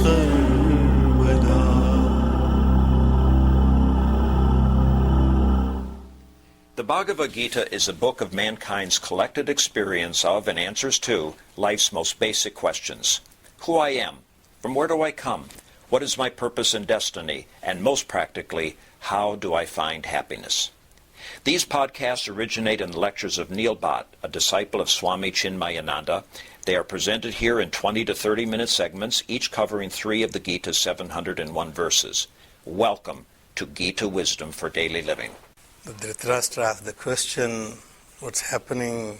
सर्वदा. The Bhagavad Gita is a book of mankind's collected experience of and answers to life's most basic questions. Who I am, from where do I come, what is my purpose and destiny, and most practically, how do I find happiness? These podcasts originate in the lectures of Neil Bhatt, a disciple of Swami Chinmayananda. They are presented here in 20 to 30-minute segments, each covering 3 of the Gita's 701 verses. Welcome to Gita Wisdom for Daily Living. The Dhritarashtra asked the question, what's happening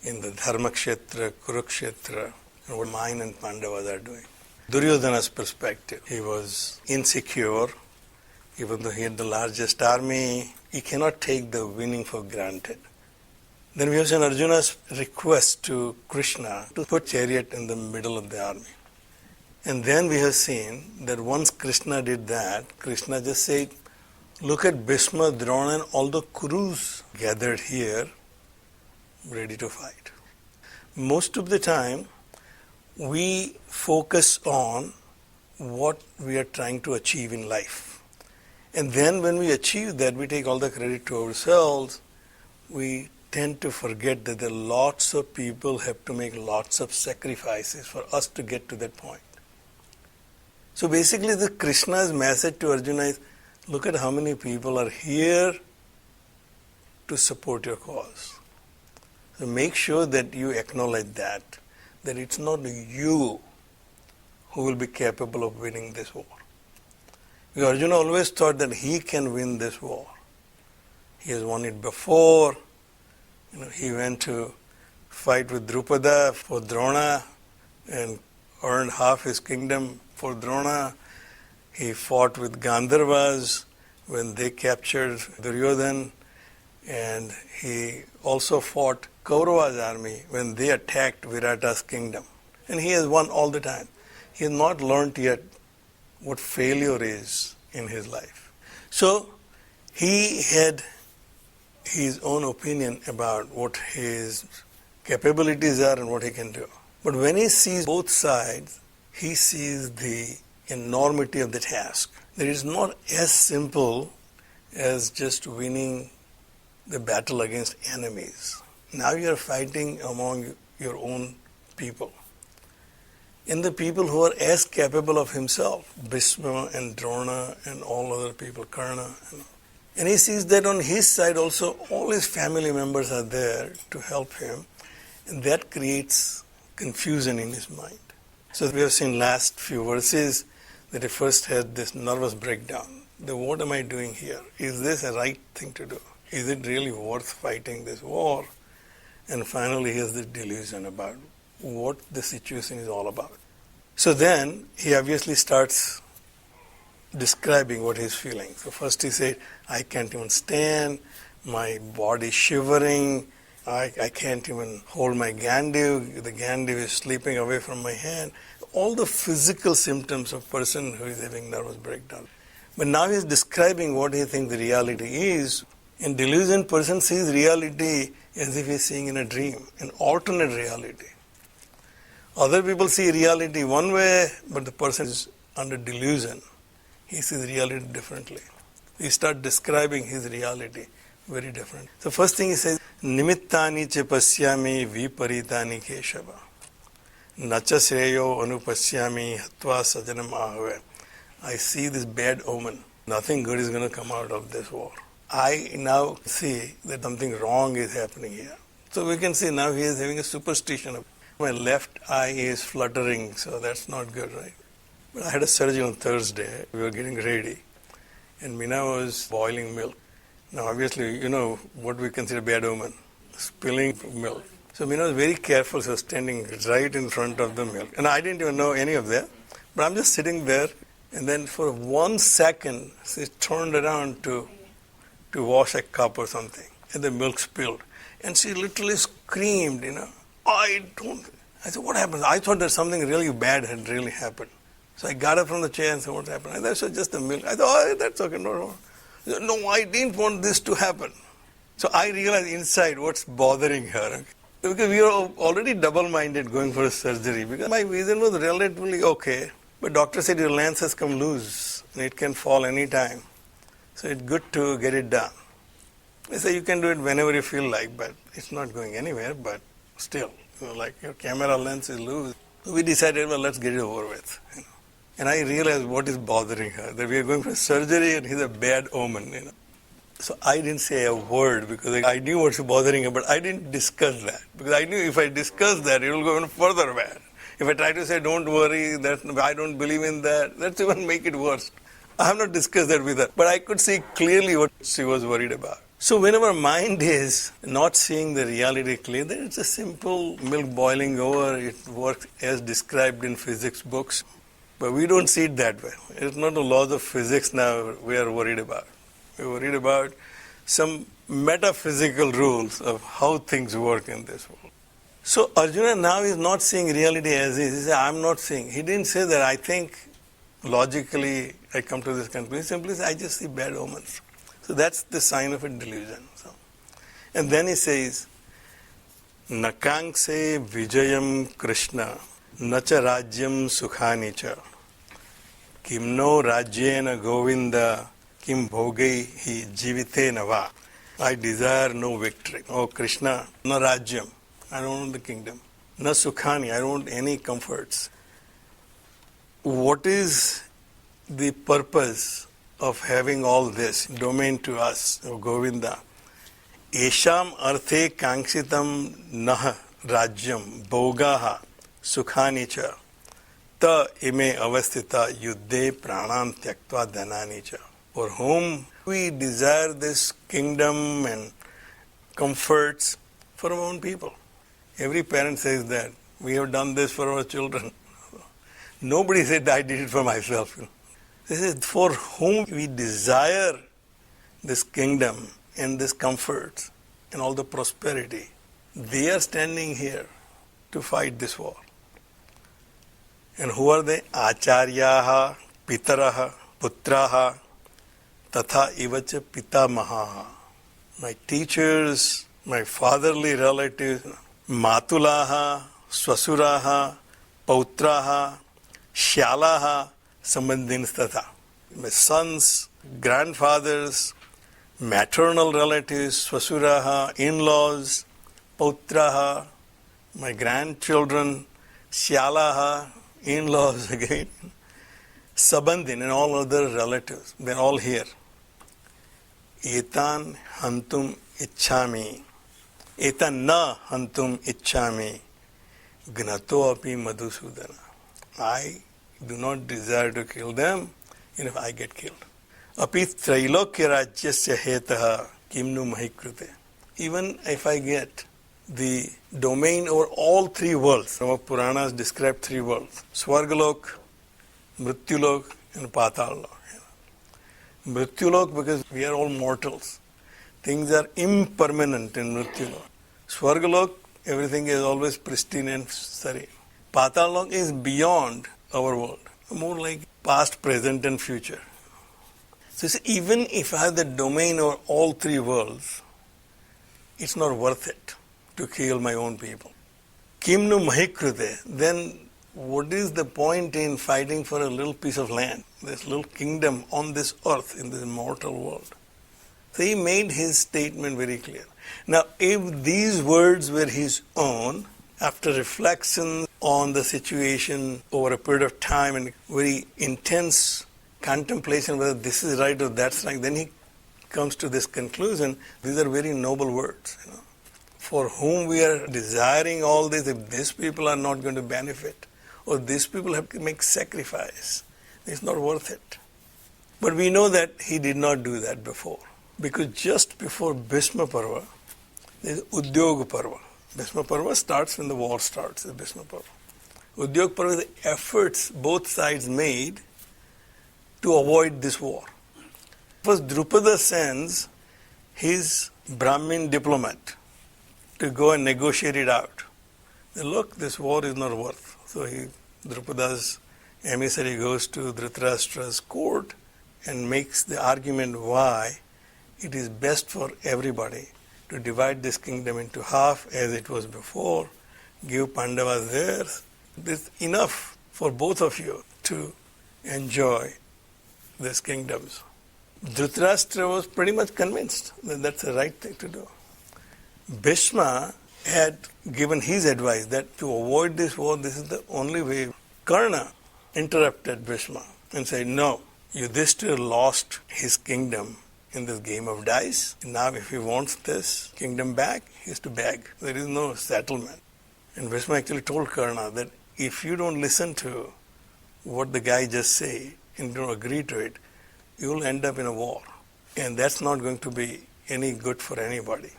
in the Dharmakshetra, Kurukshetra, and what mine and Pandavas are doing. Duryodhana's perspective, he was insecure. Even though he had the largest army, he cannot take the winning for granted. Then we have seen Arjuna's request to Krishna to put chariot in the middle of the army. And then we have seen that once Krishna did that, Krishna just said, look at Bhishma, Drona and all the Kurus gathered here, ready to fight. Most of the time, we focus on what we are trying to achieve in life. And then when we achieve that, we take all the credit to ourselves. We tend to forget that there are lots of people have to make lots of sacrifices for us to get to that point. So basically, the Krishna's message to Arjuna is, look at how many people are here to support your cause. So make sure that you acknowledge that it's not you who will be capable of winning this war. Because Arjuna always thought that he can win this war. He has won it before. He went to fight with Drupada for Drona and earned half his kingdom for Drona. He fought with Gandharvas when they captured Duryodhan, and he also fought Kaurava's army when they attacked Virata's kingdom. And he has won all the time. He has not learned yet what failure is in his life. So he had his own opinion about what his capabilities are and what he can do. But when he sees both sides, he sees the enormity of the task. That it's not as simple as just winning the battle against enemies. Now you are fighting among your own people. And the people who are as capable of himself, Bhishma and Drona and all other people, Karna. And he sees that on his side also all his family members are there to help him. And that creates confusion in his mind. So we have seen last few verses that he first had this nervous breakdown. What am I doing here? Is this a right thing to do? Is it really worth fighting this war? And finally he has the delusion about what the situation is all about. So then he obviously starts describing what he's feeling. So first he said, I can't even stand, my body shivering, I can't even hold my Gandiv, the Gandiv is slipping away from my hand. All the physical symptoms of a person who is having nervous breakdown. But now he's describing what he thinks the reality is. In delusion, person sees reality as if he's seeing in a dream, an alternate reality. Other people see reality one way, but the person is under delusion. He sees reality differently. He starts describing his reality very different. So first thing he says, Nimittani che pasyami viparitani keshava. Nacha sreyo anupasyami hatva sajanam ahave. I see this bad omen. Nothing good is going to come out of this war. I now see that something wrong is happening here. So we can see now he is having a superstition. My left eye is fluttering, so that's not good, right? But I had a surgery on Thursday. We were getting ready. And Meena was boiling milk. Now obviously, you know what we consider bad omen. Spilling milk. So Meena was very careful. She was standing right in front of the milk. And I didn't even know any of that. But I'm just sitting there. And then for 1 second, she turned around to wash a cup or something. And the milk spilled. And she literally screamed, I said, what happened? I thought that something really bad had really happened. So I got up from the chair and said, what happened? I thought, so just the milk. I thought, oh, that's okay, no. No, I didn't want this to happen. So I realized inside what's bothering her. Because we were already double-minded going for a surgery. Because my vision was relatively okay. But doctor said your lance has come loose and it can fall any time. So it's good to get it done. They say you can do it whenever you feel like, but it's not going anywhere, but still, like your camera lens is loose. So we decided, well, let's get it over with. And I realized what is bothering her, that we are going for surgery and he's a bad omen. So I didn't say a word because I knew what's bothering her, but I didn't discuss that. Because I knew if I discuss that, it will go even further bad. If I try to say, don't worry, I don't believe in that, that's even make it worse. I have not discussed that with her, but I could see clearly what she was worried about. So when our mind is not seeing the reality clear, then it's a simple milk boiling over. It works as described in physics books. But we don't see it that way. It's not the laws of physics now we are worried about. We're worried about some metaphysical rules of how things work in this world. So Arjuna now is not seeing reality as is. He said, I'm not seeing. He didn't say that. I think logically I come to this conclusion. He simply says, I just see bad omens. So that's the sign of a delusion. And then he says, Nakankse vijayam Krishna nacha rajyam sukhani cha kimno rajyena govinda kim bhogai hi jivitena va. I desire no victory. Oh Krishna, no rajyam. I don't want the kingdom. No sukhani. I don't want any comforts. What is the purpose of having all this domain to us, O Govinda? Esham arthe kanksitam nah rajyam bhogaha sukhani cha ta ime avastita yuddhe pranam tyaktva dhanani cha. For whom we desire this kingdom and comforts for our own people. Every parent says that. We have done this for our children. Nobody said, I did it for myself. This is for whom we desire this kingdom and this comfort and all the prosperity. They are standing here to fight this war. And who are they? Acharyaha, pitaraha, putraha, tatha ivacha pitamaha. My teachers, my fatherly relatives, matulaha, swasuraha, pautraha, shyalaha, sambandhins tatha. My sons, grandfathers, maternal relatives, swasuraha, in-laws, pautraha, my grandchildren, shyalaha, in-laws again, sabandhin and all other relatives, they're all here. Etan hantum ichchami. Etan na hantum ichchami. Gnato api madhusudana. I do not desire to kill them, even if I get killed. Api trailokya rajyasya hetaha kimnu mahikrute. Even if I get the domain over all three worlds, our Puranas describe three worlds, Swargalok, Mrityulok and Patalok. Mrityulok because we are all mortals. Things are impermanent in Mrityulok. Swargalok, everything is always pristine and serene. Patalok is beyond our world, more like past, present and future. So even if I have the domain over all three worlds, it's not worth it to kill my own people. Kimnu mahikrute, then what is the point in fighting for a little piece of land, this little kingdom on this earth, in this mortal world? So he made his statement very clear. Now, if these words were his own, after reflection on the situation over a period of time and very intense contemplation whether this is right or that's right, then he comes to this conclusion. These are very noble words. For whom we are desiring all this, if these people are not going to benefit, or these people have to make sacrifice, it's not worth it. But we know that he did not do that before. Because just before Bhishma Parva, there is Udyog Parva. Bhishma Parva starts when the war starts, the Bhishma Parva. Udyog Parva is the efforts both sides made to avoid this war. First, Drupada sends his Brahmin diplomat to go and negotiate it out. Look, this war is not worth. So Drupada's emissary goes to Dhritarashtra's court and makes the argument why it is best for everybody to divide this kingdom into half as it was before, give Pandavas theirs. It's enough for both of you to enjoy these kingdoms. Dhritarashtra was pretty much convinced that that's the right thing to do. Bhishma had given his advice that to avoid this war, this is the only way. Karna interrupted Bhishma and said, no, Yudhishthira lost his kingdom in this game of dice. Now if he wants this kingdom back, he has to beg. There is no settlement. And Bhishma actually told Karna that if you don't listen to what the guy just said and don't agree to it, you will end up in a war. And that's not going to be any good for anybody.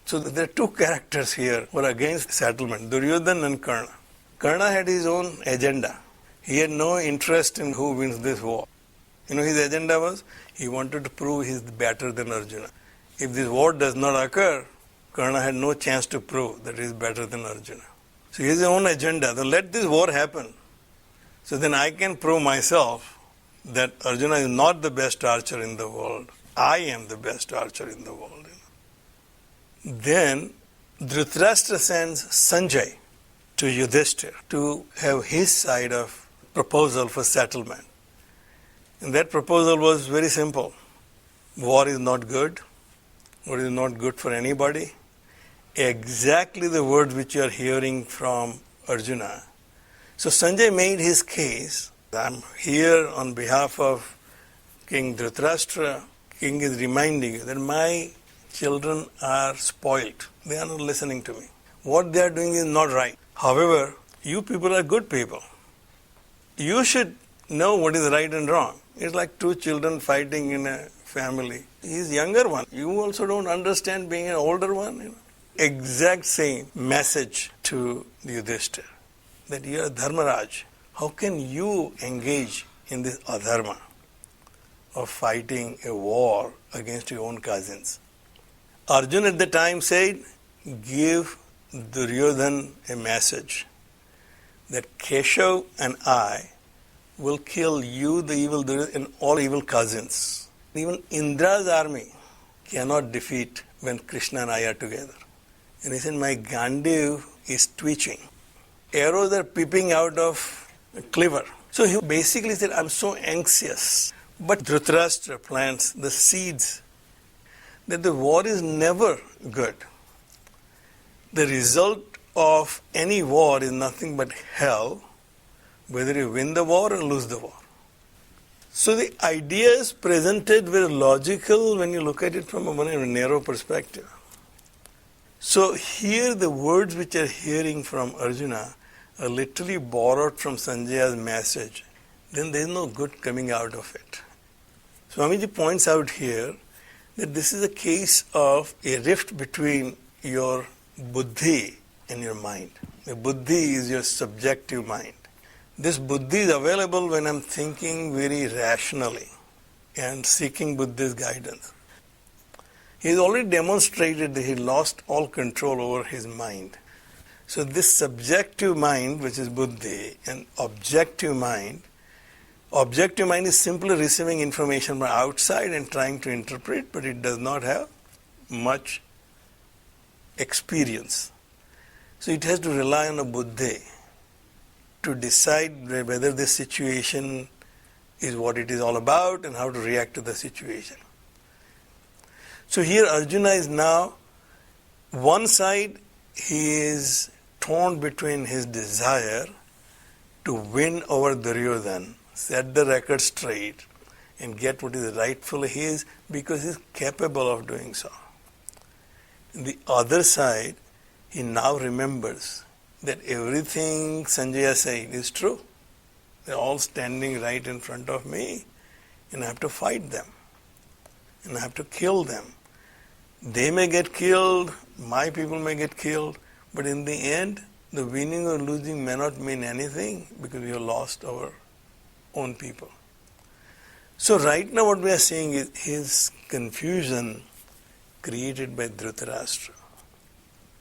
So there are two characters here who are against settlement, Duryodhana and Karna. Karna had his own agenda. He had no interest in who wins this war. His agenda was, he wanted to prove he's better than Arjuna. If this war does not occur, Karna had no chance to prove that he's better than Arjuna. So he has his own agenda. So let this war happen. So then I can prove myself that Arjuna is not the best archer in the world. I am the best archer in the world. Then Dhritarashtra sends Sanjay to Yudhishthira to have his side of proposal for settlement. And that proposal was very simple. War is not good. War is not good for anybody. Exactly the words which you are hearing from Arjuna. So Sanjay made his case. I'm here on behalf of King Dhritarashtra. King is reminding you that my children are spoiled. They are not listening to me. What they are doing is not right. However, you people are good people. You should know what is right and wrong. It's like two children fighting in a family. He's younger one. You also don't understand being an older one. Exact same message to Yudhishthira, that you are Dharmaraj. How can you engage in this adharma of fighting a war against your own cousins? Arjuna at the time said, give Duryodhana a message that Keshav and I will kill you, the evil Duryodhana, and all evil cousins. Even Indra's army cannot defeat when Krishna and I are together. And he said, my Gandiv is twitching. Arrows are peeping out of a quiver. So he basically said, I'm so anxious. But Dhritarashtra plants the seeds that the war is never good. The result of any war is nothing but hell, whether you win the war or lose the war. So the ideas presented were logical when you look at it from a very narrow perspective. So here the words which are hearing from Arjuna are literally borrowed from Sanjaya's message. Then there is no good coming out of it. Swamiji points out here that this is a case of a rift between your buddhi and your mind. The buddhi is your subjective mind. This buddhi is available when I'm thinking very rationally and seeking Buddha's guidance. He has already demonstrated that he lost all control over his mind. So this subjective mind, which is buddhi, and objective mind is simply receiving information from outside and trying to interpret, but it does not have much experience. So it has to rely on a buddhi to decide whether this situation is what it is all about and how to react to the situation. So here Arjuna is now, one side he is torn between his desire to win over Duryodhana, set the record straight and get what is rightfully his because he is capable of doing so. On the other side, he now remembers that everything Sanjaya said is true. They are all standing right in front of me and I have to fight them and I have to kill them. They may get killed, my people may get killed, but in the end, the winning or losing may not mean anything because we have lost our own people. So right now what we are seeing is his confusion created by Dhritarashtra.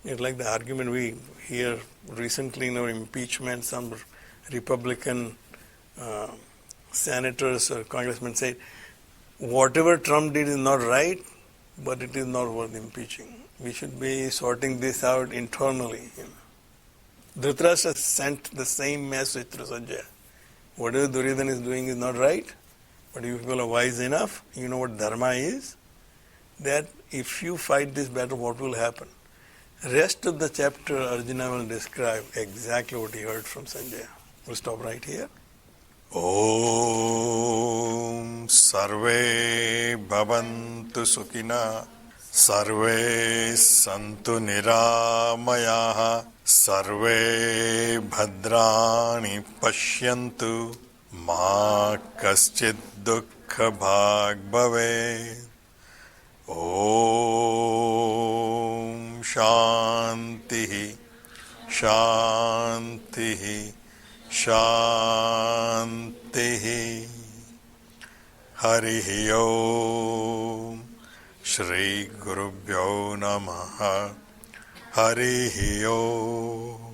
It's like the argument we hear recently in our impeachment, some Republican senators or congressmen say, whatever Trump did is not right, but it is not worth impeaching. We should be sorting this out internally. Dhritarashtra sent the same message to Sanjaya. whatever Duryodhana is doing is not right, but you people are wise enough, you know what dharma is, that if you fight this battle, what will happen? Rest of the chapter, Arjuna will describe exactly what he heard from Sanjaya. We'll stop right here. Om Sarve Bhavantu Sukhina Sarve Santu Niramayaha Sarve Bhadrani Pashyantu Ma Kaschid Dukkha Bhag Bhave. Om Shanti Shanti Shanti. Harihi Om. Shri Gurubhyo Namaha. Harihi Om.